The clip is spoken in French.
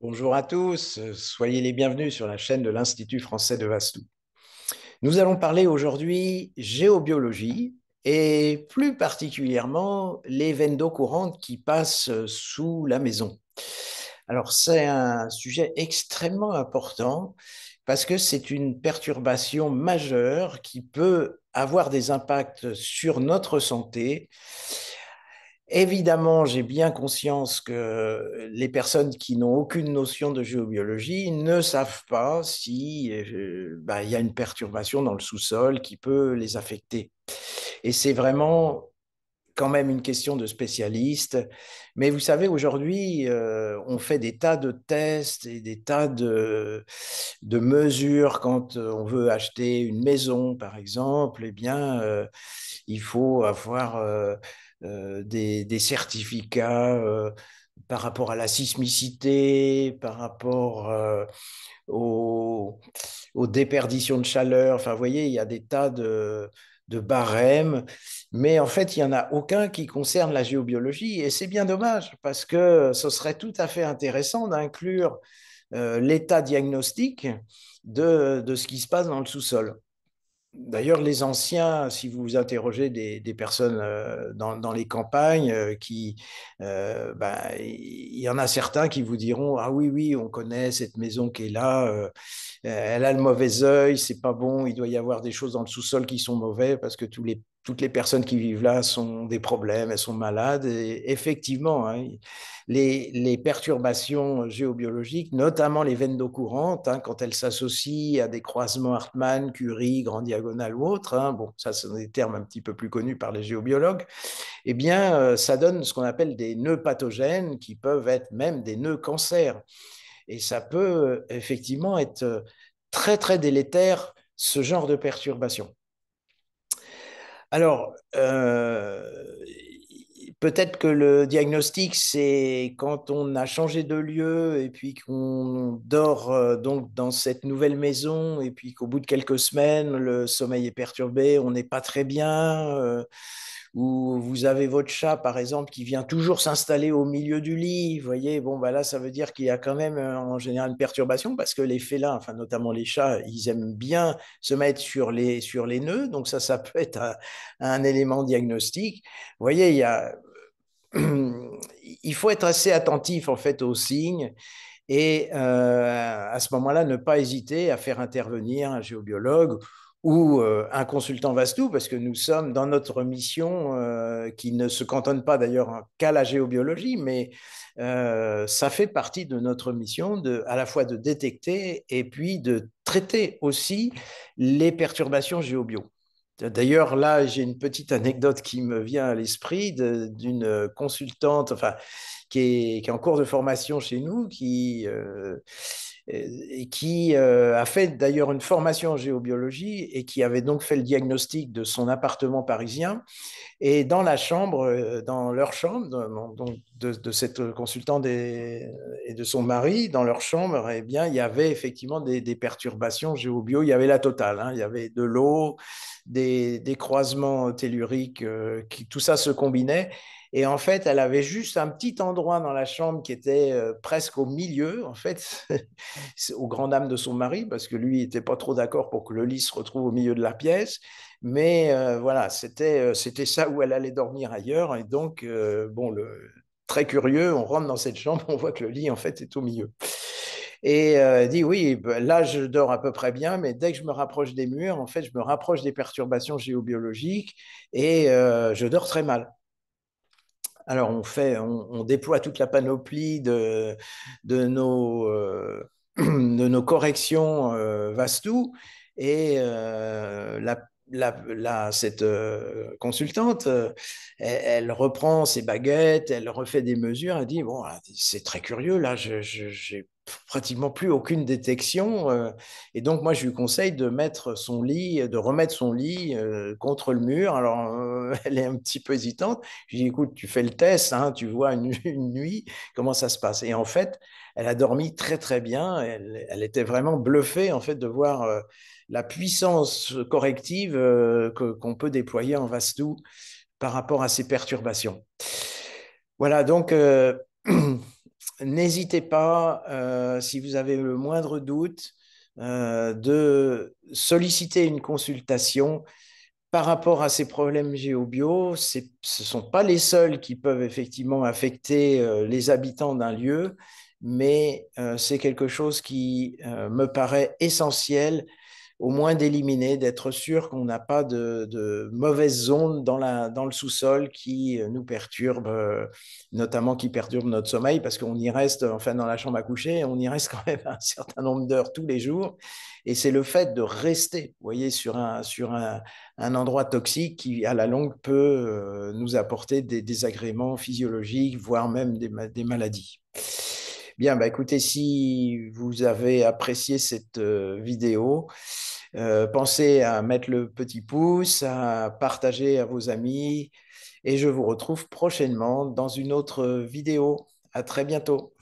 Bonjour à tous, soyez les bienvenus sur la chaîne de l'Institut français de Vastoux. Nous allons parler aujourd'hui géobiologie et plus particulièrement les veines d'eau courantes qui passent sous la maison. Alors c'est un sujet extrêmement important parce que c'est une perturbation majeure qui peut avoir des impacts sur notre santé. Évidemment, j'ai bien conscience que les personnes qui n'ont aucune notion de géobiologie ne savent pas si il y a une perturbation dans le sous-sol qui peut les affecter. Et c'est vraiment quand même une question de spécialiste. Mais vous savez, aujourd'hui, on fait des tas de tests et des tas de mesures quand on veut acheter une maison, par exemple. Eh bien, il faut avoir des certificats par rapport à la sismicité, par rapport aux, aux déperditions de chaleur. Enfin, vous voyez, il y a des tas de barèmes, mais en fait, il n'y en a aucun qui concerne la géobiologie, et c'est bien dommage, parce que ce serait tout à fait intéressant d'inclure l'état diagnostique de ce qui se passe dans le sous-sol. D'ailleurs, les anciens, si vous vous interrogez des personnes dans les campagnes, il y en a certains qui vous diront, ah oui, oui, on connaît cette maison qui est là, elle a le mauvais œil, c'est pas bon, il doit y avoir des choses dans le sous-sol qui sont mauvais parce que toutes les personnes qui vivent là ont des problèmes, elles sont malades. Et effectivement, hein, les perturbations géobiologiques, notamment les veines d'eau courante, hein, quand elles s'associent à des croisements Hartmann, Curie, Grand Diagonal ou autres, hein, bon, ça c'est des termes un petit peu plus connus par les géobiologues, eh bien, ça donne ce qu'on appelle des nœuds pathogènes qui peuvent être même des nœuds cancers. Et ça peut effectivement être très, très délétère, ce genre de perturbation. Alors, peut-être que le diagnostic, c'est quand on a changé de lieu et puis qu'on dort donc dans cette nouvelle maison et puis qu'au bout de quelques semaines, le sommeil est perturbé, on n'est pas très bien, ou vous avez votre chat, par exemple, qui vient toujours s'installer au milieu du lit. Vous voyez, bon, bah là, ça veut dire qu'il y a quand même en général une perturbation parce que les félins, enfin notamment les chats, ils aiment bien se mettre sur les nœuds. Donc ça peut être un élément diagnostique. Vous voyez, il faut être assez attentif en fait aux signes et à ce moment-là, ne pas hésiter à faire intervenir un géobiologue ou un consultant Vastou, parce que nous sommes dans notre mission qui ne se cantonne pas d'ailleurs qu'à la géobiologie, mais ça fait partie de notre mission à la fois de détecter et puis de traiter aussi les perturbations géobio. D'ailleurs, là, j'ai une petite anecdote qui me vient à l'esprit d'une consultante, enfin, qui est en cours de formation chez nous, qui a fait d'ailleurs une formation en géobiologie et qui avait donc fait le diagnostic de son appartement parisien. Et dans la chambre, dans leur chambre, donc de cette consultante et de son mari, dans leur chambre, eh bien, il y avait effectivement des perturbations géobio. Il y avait la totale, hein. Il y avait de l'eau, des croisements telluriques, tout ça se combinait. Et en fait, elle avait juste un petit endroit dans la chambre qui était presque au milieu, en fait, au grand dam de son mari, parce que lui n'était pas trop d'accord pour que le lit se retrouve au milieu de la pièce. Mais voilà, c'était ça où elle allait dormir ailleurs. Et donc, bon, très curieux, on rentre dans cette chambre, on voit que le lit, en fait, est au milieu. Et elle dit, oui, ben, là, je dors à peu près bien, mais dès que je me rapproche des murs, en fait, je me rapproche des perturbations géobiologiques et je dors très mal. Alors, on déploie toute la panoplie de nos corrections Vastou et cette consultante, elle reprend ses baguettes, elle refait des mesures, elle dit, bon, c'est très curieux, là, j'ai pratiquement plus aucune détection. Et donc, moi, je lui conseille de mettre son lit, de remettre son lit contre le mur. Alors, elle est un petit peu hésitante. Je lui dis, écoute, tu fais le test, hein, tu vois une nuit, comment ça se passe. Et en fait, elle a dormi très, très bien. Elle était vraiment bluffée, en fait, de voir la puissance corrective qu'on peut déployer en Vastou par rapport à ces perturbations. Voilà, donc n'hésitez pas, si vous avez le moindre doute, de solliciter une consultation par rapport à ces problèmes géobio. Ce ne sont pas les seuls qui peuvent effectivement affecter les habitants d'un lieu, mais c'est quelque chose qui me paraît essentiel, au moins d'éliminer, d'être sûr qu'on n'a pas de mauvaises ondes dans le sous-sol qui nous perturbent, notamment qui perturbent notre sommeil, parce qu'on y reste, enfin dans la chambre à coucher, on y reste quand même un certain nombre d'heures tous les jours. Et c'est le fait de rester, vous voyez, un endroit toxique qui, à la longue, peut nous apporter des désagréments physiologiques, voire même des maladies. Bien, bah écoutez, si vous avez apprécié cette vidéo, pensez à mettre le petit pouce, à partager à vos amis, et je vous retrouve prochainement dans une autre vidéo. À très bientôt.